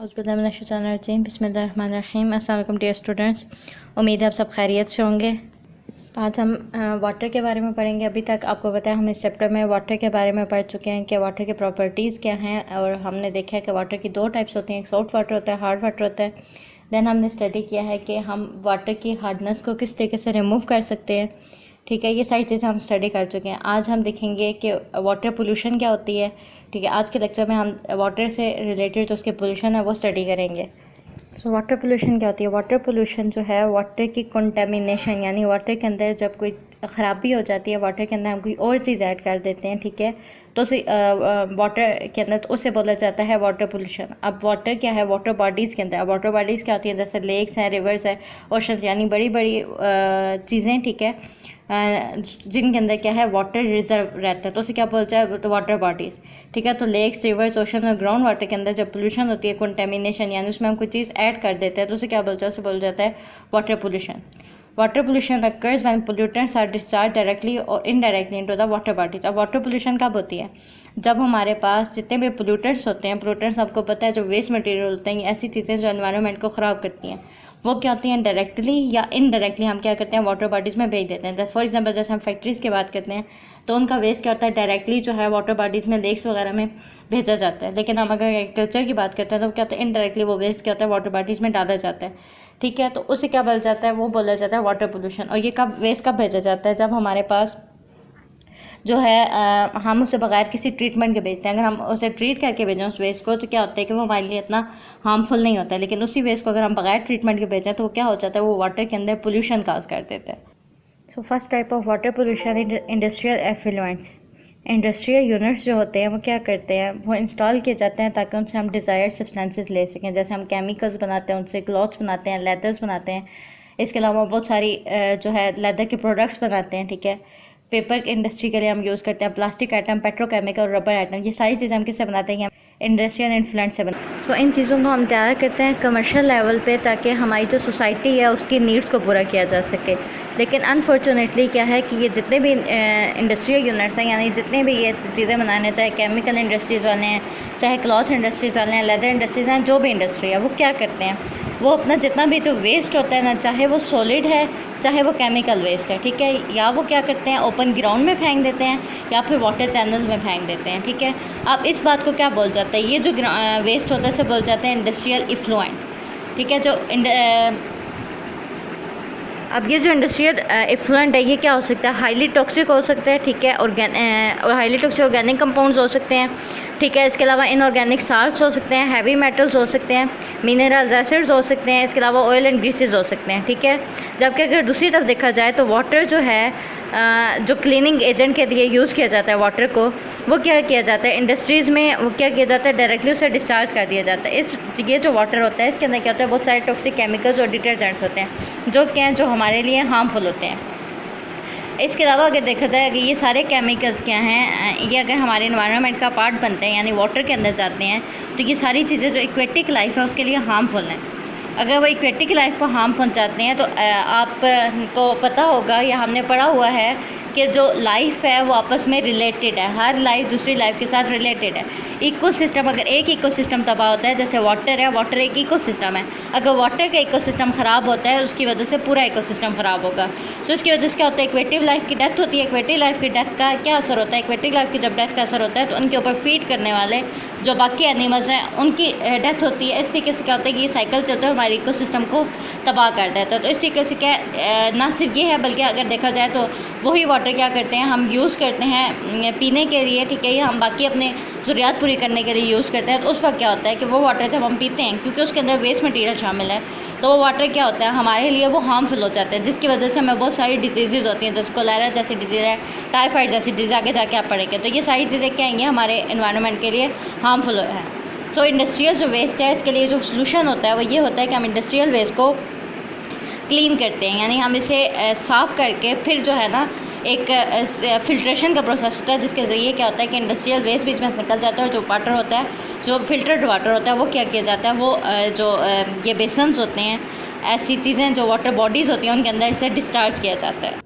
बिस्मिल्लाहिर्रहमानिर्रहीम। अस्सलाम वालेकुम डियर स्टूडेंट्स, उम्मीद है आप सब खैरियत से होंगे। आज हम वाटर के बारे में पढ़ेंगे। अभी तक आपको पता है हम इस चैप्टर में वाटर के बारे में पढ़ चुके हैं कि वाटर की प्रॉपर्टीज़ क्या हैं, और हमने देखा है कि वाटर की दो टाइप्स होती हैं, एक सॉल्ट वाटर होता है, हार्ड वाटर होता है। दैन हमने स्टडी किया है कि हम वाटर की हार्डनेस को किस तरीके से रिमूव कर सकते हैं। ठीक है, ये सारी चीज़ें हम स्टडी कर चुके हैं। आज हम देखेंगे कि वाटर पोल्यूशन क्या होती है। ठीक है, आज के लेक्चर में हम वाटर से रिलेटेड जो उसके पोल्यूशन है वो स्टडी करेंगे। सो वाटर पोल्यूशन क्या होती है? वाटर पोल्यूशन जो है वाटर की कंटेमिनेशन, यानी वाटर के अंदर जब कोई ख़राबी हो जाती है, वाटर के अंदर हम कोई और चीज़ ऐड कर देते हैं। ठीक है, तो उसे वाटर के अंदर तो उसे बोला जाता है वाटर पोल्यूशन। अब वाटर क्या है? वाटर बॉडीज़ के अंदर, अब वाटर बॉडीज़ क्या होती है? जैसे लेक्स हैं, रिवर्स है, ओशंस, यानी बड़ी बड़ी चीज़ें। ठीक है, जिनके अंदर क्या है वाटर रिजर्व रहता है, तो उसे क्या बोलता है? तो वाटर बॉडीज़। ठीक है, तो लेक्स, रिवर्स, ओशन और ग्राउंड वाटर के अंदर जब पोल्यूशन होती है, कंटेमिनेशन, यानी उसमें हम कोई चीज़ ऐड कर देते हैं, तो उसे क्या बोलता है? उसे बोला जाता है water pollution. Water pollution occurs when pollutants are discharge directly और indirectly into the water bodies. अब वाटर पोल्यूशन कब होती है? जब हमारे पास जितने भी पोल्यूटेंट्स होते हैं, पोल्यूटेंट्स आपको पता है जो वेस्ट मटेरियल होते हैं, ऐसी चीज़ें जो एनवायरनमेंट को ख़राब करती हैं, वो क्या होती हैं? डायरेक्टली या इनडायरेक्टली हम क्या करते हैं? वाटर बॉडीज़ में भेज देते हैं। फॉर एग्जाम्पल जैसे हम फैक्ट्रीज़ की बात करते हैं, तो उनका वेस्ट क्या होता है? डायरेक्टली जो है वाटर बॉडीज़ में, लेक्स वगैरह में भेजा जाता है। लेकिन हम अगर एग्रीकल्चर की बात करते हैं तो क्या होता है? इनडायरेक्टली वो वेस्ट क्या होता है? वाटर बॉडीज़ में डाला जाता है। ठीक है, तो उसे क्या बोला जाता है? वो बोला जाता है वाटर पोल्यूशन। और ये कब वेस्ट कब भेजा जाता है? जब हमारे पास जो है हम उसे बगैर किसी ट्रीटमेंट के भेजते हैं। अगर हम उसे ट्रीट करके भेजें उस वेस्ट को, तो क्या होता है कि वो हमारे लिए इतना हार्मफुल नहीं होता है। लेकिन उसी वेस्ट को अगर हम बगैर ट्रीटमेंट के भेजें तो वो क्या हो जाता है? वो वाटर के अंदर पोल्यूशन काज कर देता है। So first type of water pollution industrial effluents. Industrial units जो होते हैं वो क्या करते हैं? वो इंस्टॉल किए जाते हैं ताकि उनसे हम डिज़ायर्ड सब्सटेंसेस ले सकें। जैसे हम केमिकल्स बनाते हैं, उनसे क्लॉथ्स बनाते हैं, लेदर्स बनाते हैं। इसके अलावा बहुत सारी जो है लेदर के प्रोडक्ट्स बनाते हैं। ठीक है, पेपर इंडस्ट्री के लिए हम यूज़ करते हैं, plastic item, petrochemical, rubber item, ये सारी चीज़ें हम किससे बनाते हैं? इंडस्ट्रियल इन्फ्लुएंट से बनाते हैं। सो इन चीज़ों को हम तैयार करते हैं कमर्शियल लेवल पे, ताकि हमारी जो सोसाइटी है उसकी नीड्स को पूरा किया जा सके। लेकिन अनफॉर्चुनेटली क्या है कि ये जितने भी इंडस्ट्रियल यूनिट्स हैं, यानी जितने भी ये चीज़ें बनाने, चाहे केमिकल इंडस्ट्रीज़ वाले हैं, चाहे क्लॉथ इंडस्ट्रीज़ वाले हैं, लेदर इंडस्ट्रीज़ हैं, जो भी इंडस्ट्री है, वो क्या करते हैं? वो अपना जितना भी जो वेस्ट होता है ना, चाहे वो सॉलिड है चाहे वो केमिकल वेस्ट है, ठीक है, या वो क्या करते हैं? ओपन ग्राउंड में फेंक देते हैं या फिर वाटर चैनल्स में फेंक देते हैं। ठीक है, अब इस बात को क्या बोल जाता है? ये जो वेस्ट होता है इसे बोल जाते हैं इंडस्ट्रियल इफ्लुएंट। ठीक है, अब ये जो इंडस्ट्रियल इफ्लुएंट है ये क्या हो सकता है? हाईली टॉक्सिक हो सकता है। ठीक है, हाईली टॉक्सिक ऑर्गेनिक कंपाउंड्स हो सकते हैं। ठीक है, इसके अलावा इनऑर्गेनिक साल्ट्स हो सकते हैं, हैवी मेटल्स हो सकते हैं, मिनरल्स, एसिड्स हो सकते हैं, इसके अलावा ऑयल एंड ग्रीसेस हो सकते हैं। ठीक है, जबकि अगर दूसरी तरफ देखा जाए तो वाटर जो है जो क्लीनिंग एजेंट के लिए यूज़ किया जाता है वाटर को, वो क्या किया जाता है? इंडस्ट्रीज़ में वो क्या किया जाता है? डायरेक्टली उसे डिस्चार्ज कर दिया जाता है। ये जो वाटर होता है इसके अंदर क्या होता है? बहुत सारे टॉक्सिक केमिकल्स और डिटर्जेंट्स होते हैं जो क्या हैं? जो हमारे लिए हार्मफुल होते हैं। इसके अलावा अगर देखा जाए कि ये सारे केमिकल्स क्या हैं, ये अगर हमारे इन्वायरमेंट का पार्ट बनते हैं, यानी वाटर के अंदर जाते हैं, तो ये सारी चीज़ें जो एक्वेटिक लाइफ है उसके लिए हार्मफुल हैं। अगर वो एक्वेटिक लाइफ को हार्म पहुंचाते हैं तो आपको पता होगा या हमने पढ़ा हुआ है कि जो लाइफ है वो आपस में रिलेटेड है। हर लाइफ दूसरी लाइफ के साथ रिलेटेड है। इकोसिस्टम, अगर एक इकोसिस्टम तबाह होता है, जैसे वाटर है, वाटर एक इकोसिस्टम है, अगर वाटर का इकोसिस्टम ख़राब होता है उसकी वजह से पूरा इकोसिस्टम ख़राब होगा। सो उसकी वजह से क्या होता है? एक्वेटिव लाइफ की डेथ होती है। एक्वेटिव लाइफ की डेथ का क्या असर होता है? एक्वेटिव लाइफ की जब डेथ का असर होता है तो उनके ऊपर फीड करने वाले जो बाकी एनिमल्स हैं उनकी डेथ होती है। इस तरीके से क्या होता है कि ये साइकिल चलता है, हमारे इकोसिस्टम को तबाह कर देता है। तो इस तरीके से क्या ना सिर्फ ये है बल्कि अगर देखा जाए तो वही वाटर क्या करते हैं? हम यूज़ करते हैं पीने के लिए। ठीक है, हम बाकी अपने ज़रूरियात पूरी करने के लिए यूज़ करते हैं। तो उस वक्त क्या होता है कि वो वाटर जब हम पीते हैं, क्योंकि उसके अंदर वेस्ट मटीरियल शामिल है, तो वो वाटर क्या होता है? हमारे लिए वो हार्मफुल हो जाता है, जिसकी वजह से हमें बहुत सारी डिजीज़ होती हैं, जैसे कोलेरा जैसी डिजीज़ है, टाइफाइड जैसी डिजीज़, आगे जाके आप पढ़ेंगे। तो ये सारी चीज़ें क्या हैं? हमारे इन्वायरमेंट के लिए हार्मफुल है। सो इंडस्ट्रियल जो वेस्ट है इसके लिए जो सोल्यूशन होता है वो ये होता है कि हम इंडस्ट्रियल वेस्ट को क्लीन करते हैं, यानी हम इसे साफ़ करके फिर जो है ना एक फ़िल्ट्रेशन का प्रोसेस होता है, जिसके ज़रिए क्या होता है कि इंडस्ट्रियल वेस्ट बीच में से निकल जाता है, और जो वाटर होता है, जो फ़िल्टर्ड वाटर होता है, वो क्या किया जाता है? वो जो ये बेसन्स होते हैं, ऐसी चीज़ें जो वाटर बॉडीज़ होती हैं उनके अंदर इसे डिस्चार्ज किया जाता है।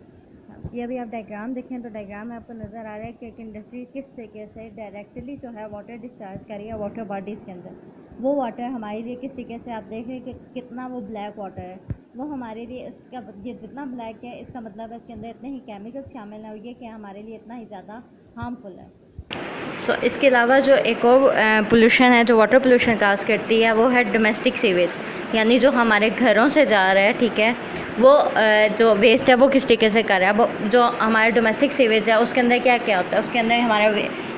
ये अभी आप डायग्राम देखें तो डायग्राम में आपको नज़र आ रहा है कि एक इंडस्ट्री किस तरीके से डायरेक्टली जो है वाटर डिस्चार्ज कर रही है वाटर बॉडीज़ के अंदर। वो वाटर हमारे लिए किस तरीके से, आप देख रहे हैं कि कितना वो ब्लैक वाटर है, वो हमारे लिए इसका ये जितना ब्लैक है इसका मतलब है इसके अंदर इतने ही केमिकल्स शामिल हैं और ये कि हमारे लिए इतना ही ज़्यादा हार्मफुल है। इसके अलावा जो एक और पोल्यूशन है जो वाटर पोल्यूशन काज करती है वो है डोमेस्टिक सीवेज, यानी जो हमारे घरों से जा रहा है, ठीक है, वो जो वेस्ट है वो किस तरीके से कर रहा है। वो जो हमारे डोमेस्टिक सीवेज है उसके अंदर क्या क्या होता है, उसके अंदर हमारा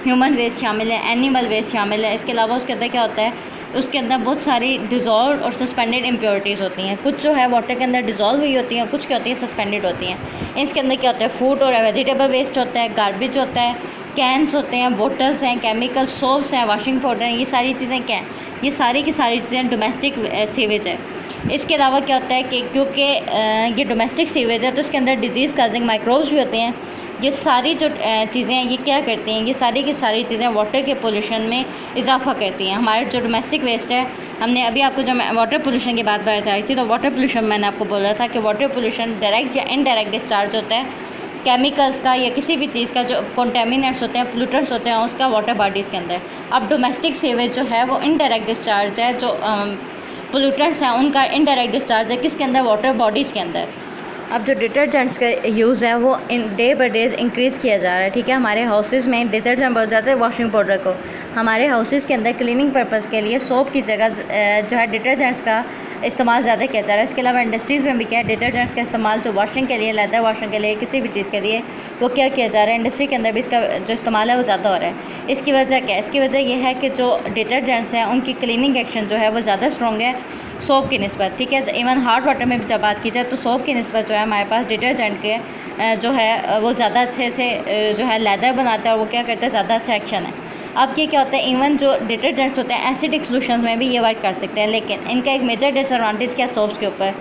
ह्यूमन वेस्ट शामिल है, एनिमल वेस्ट शामिल है। इसके अलावा उसके अंदर क्या होता है, उसके अंदर बहुत सारी डिज़ोल्व और सस्पेंडेड इम्प्योरिटीज़ होती हैं। कुछ जो है वाटर के अंदर डिज़ोल्व हुई होती हैं, कुछ क्या होती है सस्पेंडेड होती हैं। इसके अंदर क्या होता है, फूड और वेजिटेबल वेस्ट होता है, गार्बेज होता है, कैंस होते हैं, बोटल्स हैं, केमिकल सोप्स हैं, वॉशिंग पाउडर हैं, ये सारी चीज़ें क्या हैं, ये सारी की सारी चीज़ें डोमेस्टिक सीवेज है। इसके अलावा क्या होता है कि क्योंकि ये डोमेस्टिक सीवेज है तो इसके अंदर डिजीज़ काजिंग माइक्रोब्स भी होते हैं। ये सारी जो चीज़ें हैं ये क्या करती हैं, ये सारी की सारी चीज़ें वाटर के पोल्यूशन में इजाफा करती हैं। हमारे जो डोमेस्टिक वेस्ट है, हमने अभी आपको जो वाटर पोल्यूशन की बात बताई थी, तो वाटर पोल्यूशन मैंने आपको बोला था कि वाटर पोल्यूशन डायरेक्ट या इनडायरेक्ट डिस्चार्ज होता है केमिकल्स का या किसी भी चीज़ का जो कॉन्टेमिनेंट्स होते हैं, पोल्यूटेंट्स होते हैं उसका वाटर बॉडीज़ के अंदर। अब डोमेस्टिक सीवेज जो है वो इनडायरेक्ट डिस्चार्ज है, जो पोल्यूटेंट्स हैं उनका इनडायरेक्ट डिस्चार्ज है किसके अंदर, वाटर बॉडीज़ के अंदर। अब जो डिटर्जेंट्स का यूज़ है वो डे बाई डे इंक्रीज़ किया जा रहा है, ठीक है। हमारे हाउसेस में डिटर्जेंट बहुत ज़्यादा है, वॉशिंग पाउडर को हमारे हाउसेस के अंदर क्लीनिंग पर्पज़ के लिए सोप की जगह जो है डिटर्जेंट्स का इस्तेमाल ज़्यादा किया जा रहा है। इसके अलावा इंडस्ट्रीज़ में भी क्या है, डिटर्जेंट्स का इस्तेमाल जो वॉशिंग के लिए, लेदर वॉशिंग के लिए, किसी भी चीज़ के लिए वो क्या किया जा रहा है, इंडस्ट्री के अंदर भी इसका जो इस्तेमाल है वो ज़्यादा हो रहा है। इसकी वजह क्या है, इसकी वजह यह है कि जो डिटर्जेंट्स हैं उनकी क्लीनिंग एक्शन जो है वो ज़्यादा स्ट्रॉन्ग है सोप की निस्बत, ठीक है। इवन हार्ड वाटर में भी जब बात की जाए तो सोप की निस्बत जो है हमारे पास डिटर्जेंट के जो है वो ज़्यादा अच्छे से जो है लेदर बनाता है और वो क्या करता है, ज़्यादा अच्छा एक्शन है। अब ये क्या होता है, इवन जो डिटर्जेंट्स होते हैं एसिडिक सॉल्यूशंस में भी ये वर्क कर सकते हैं, लेकिन इनका एक मेजर डिसएडवांटेज क्या है सोप्स के ऊपर,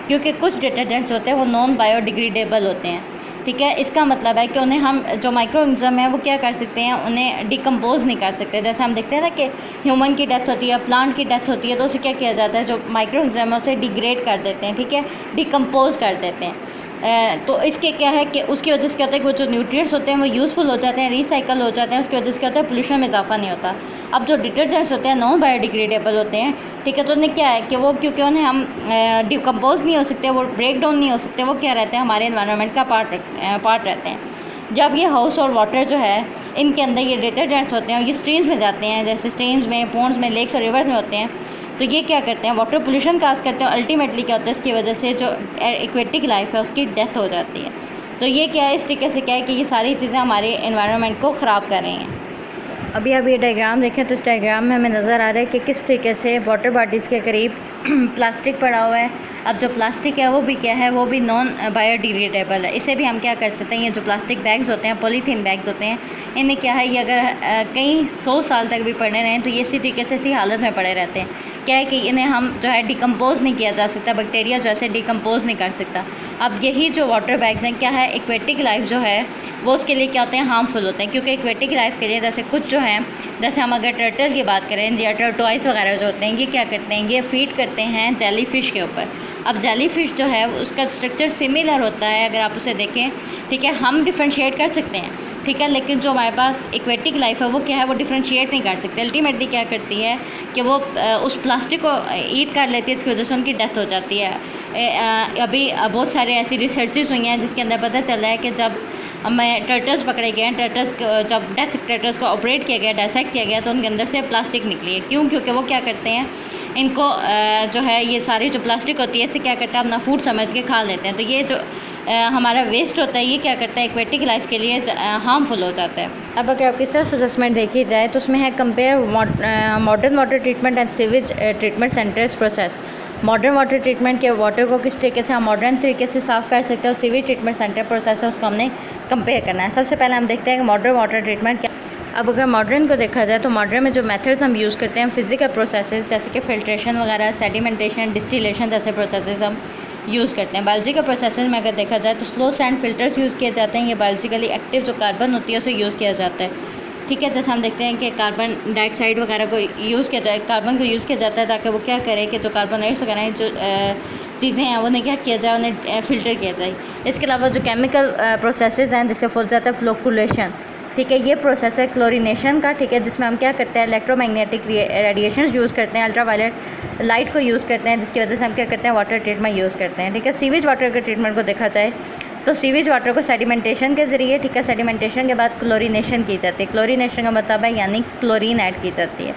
क्योंकि कुछ डिटर्जेंट्स होते हैं वो नॉन बायोडिग्रेडेबल होते हैं, ठीक है। इसका मतलब है कि उन्हें हम जो माइक्रो ऑर्गेनिज्म है वो क्या कर सकते हैं, उन्हें डिकम्पोज नहीं कर सकते। जैसे हम देखते हैं ना कि ह्यूमन की डेथ होती है, प्लांट की डेथ होती है, तो उसे क्या किया जाता है, जो माइक्रो ऑर्गेनिज्म है उसे डिग्रेड कर देते हैं, ठीक है, डिकम्पोज कर देते हैं। तो इसके क्या है कि उसकी वजह से क्या होता है कि वो जो न्यूट्रिएंट्स होते हैं वो यूज़फुल हो जाते हैं, रिसाइकल हो जाते हैं, उसकी वजह से क्या होता है पोल्यूशन में इजाफा नहीं होता। अब जो डिटर्जेंट्स होते हैं नॉन बायोडिग्रेडेबल होते हैं, ठीक है, तो उन्हें क्या है कि वो क्योंकि उन्हें हम डिकम्पोज नहीं हो सकते, वो ब्रेक डाउन नहीं हो सकते, वो क्या रहते हैं हमारे एनवायरनमेंट का पार्ट रहते हैं। जब ये हाउस और वाटर जो है इनके अंदर ये डिटर्जेंट्स होते हैं और ये स्ट्रीम्स में जाते हैं, जैसे स्ट्रीम्स में, पॉन्ड्स में, लेक्स और रिवर्स में होते हैं, तो ये क्या करते हैं, वाटर पोल्यूशन काज करते हैं। अल्टीमेटली क्या होता है, इसकी वजह से जो एक्वेटिक लाइफ है उसकी डेथ हो जाती है। तो ये क्या है, इस तरीके से क्या है कि ये सारी चीज़ें हमारे एनवायरनमेंट को ख़राब कर रही हैं। अभी आप ये डायग्राम देखें तो इस डायग्राम में हमें नज़र आ रहा है कि किस तरीके से वाटर बॉडीज़ के करीब प्लास्टिक पड़ा हुआ है। अब जो प्लास्टिक है वो भी क्या है, वो भी नॉन बायोडिग्रेडेबल है। इसे भी हम क्या कर सकते हैं, ये जो प्लास्टिक बैग्स होते हैं, पॉलीथीन बैग्स होते हैं, इन्हें क्या है, ये अगर कई 100 साल तक भी पड़े रहें तो ये इसी तरीके से इसी हालत में पड़े रहते हैं। क्या है कि इन्हें हम जो है डिकम्पोज नहीं किया जा सकता, बैक्टीरिया जो है डिकम्पोज नहीं कर सकता। अब यही जो वाटर बैग्स हैं क्या है, एक्वेटिक लाइफ जो है वो उसके लिए क्या होते हैं, हार्मफुल होते हैं। क्योंकि एक्वेटिक लाइफ के लिए जैसे कुछ जो हैं, जैसे हम अगर टर्टल की बात करें या टर्टोइस वगैरह जो होते हैं, ये क्या करते हैं, ये फीड करते हैं जेली फ़िश के ऊपर। अब जेली फ़िश जो है उसका स्ट्रक्चर सिमिलर होता है, अगर आप उसे देखें, ठीक है, हम डिफ्रेंशिएट कर सकते हैं, ठीक है, लेकिन जो हमारे पास एक्वेटिक लाइफ है वो क्या है, वो डिफ्रेंशिएट नहीं कर सकते। अल्टीमेटली क्या करती है कि वो उस प्लास्टिक को ईट कर लेती है, इसकी वजह से उनकी डेथ हो जाती है। अभी बहुत सारे ऐसी रिसर्चेस हुई हैं जिसके अंदर पता चला है कि जब हमें टर्टल्स पकड़े गए हैं, टर्टल्स जब डेथ टर्टल्स को ऑपरेट किया गया, डायसेक्ट किया गया, तो उनके अंदर से प्लास्टिक निकली है। क्यों? क्योंकि वो क्या करते हैं, इनको जो है ये सारी जो प्लास्टिक होती है इसे क्या करते हैं, अपना फूड समझ के खा लेते हैं। तो ये जो हमारा वेस्ट होता है ये क्या करता है, एक्वेटिक लाइफ के लिए हार्मफुल हो जाता है। अब अगर आपकी सेल्फ असेसमेंट देखी जाए तो उसमें है compare modern water treatment and sewage treatment centres process. Modern water treatment के वाटर को किस तरीके से हम मॉडर्न तरीके से साफ़ कर सकते हैं और सीवेज ट्रीटमेंट सेंटर प्रोसेस है उसको हमने कंपेयर करना है। सबसे पहले हम देखते हैं कि मॉडर्न वाटर ट्रीटमेंट क्या। अब अगर मॉडर्न को देखा जाए तो मॉडर्न में जो मेथड्स हम यूज़ करते हैं फिज़िकल प्रोसेसेस जैसे कि फिल्ट्रेशन वगैरह, सेडिमेंटेशन, डिस्टिलेशन जैसे प्रोसेसेस हम यूज़ करते हैं। बायोलॉजिकल प्रोसेसेस में अगर देखा जाए तो स्लो सैंड फिल्टर्स यूज़ किए जाते हैं। ये बायोलॉजिकली एक्टिव जो कार्बन होती है उसे यूज़ किया जाता है, ठीक है। जैसे हम देखते हैं कि कार्बन डाइऑक्साइड वगैरह को यूज़ किया जाए, कार्बन को यूज़ किया जाता है ताकि वो क्या करे कि जो कार्बोनेट्स वगैरह हैं, जो चीज़ें हैं उन्हें क्या किया जाए, उन्हें फ़िल्टर किया जाए। इसके अलावा जो केमिकल प्रोसेसेस हैं जिससे फुल जाता है फ्लोकुलेशन, ठीक है, ये प्रोसेस है क्लोरीनेशन का, ठीक है, जिसमें हम क्या करते हैं इलेक्ट्रोमैग्नेटिक रेडिएशंस यूज़ करते हैं, अल्ट्रावायलेट लाइट को यूज़ करते हैं, जिसकी वजह से हम क्या करते हैं वाटर ट्रीटमेंट यूज़ करते हैं, ठीक है। सीवेज वाटर के ट्रीटमेंट को देखा जाए तो सीवेज वाटर को सेडिमेंटेशन के ज़रिए, ठीक है, सेडिमेंटेशन के बाद क्लोरीनेशन की जाती है। क्लोरीनेशन का मतलब है यानी क्लोरीन ऐड की जाती है,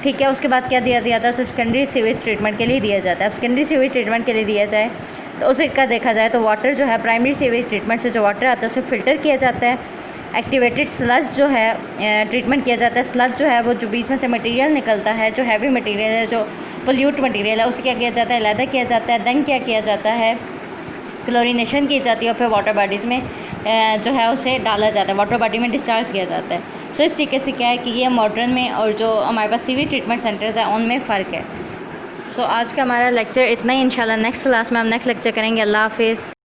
ठीक है। उसके बाद क्या दिया जाता है तो सेकेंडरी सीवेज ट्रीटमेंट के लिए दिया जाता है। अब सेकेंडरी सीवेज ट्रीटमेंट के लिए दिया जाए तो उसे का देखा जाए तो वाटर जो है प्राइमरी सीवेज ट्रीटमेंट से जो वाटर आता है उसे फ़िल्टर किया जाता है। एक्टिवेटेड स्लज जो है ट्रीटमेंट किया जाता है। स्लज जो है वो जो बीच में से मटेरियल निकलता है, जो हैवी मटेरियल है, जो पोल्यूट मटेरियल है, उसे क्या किया जाता है अलहदा किया जाता है। देन क्या किया जाता है क्लोरीनेशन की जाती है और फिर वाटर बॉडीज़ में जो है उसे डाला जाता है, वाटर बॉडी में डिस्चार्ज किया जाता है। सो इस तरीके से क्या है कि ये मॉडर्न में और जो हमारे पास सीवेज ट्रीटमेंट सेंटर्स हैं उनमें फ़र्क है। सो आज का हमारा लेक्चर इतना ही। इंशाल्लाह नेक्स्ट क्लास में हम नेक्स्ट लेक्चर करेंगे। अल्लाह हाफिज़।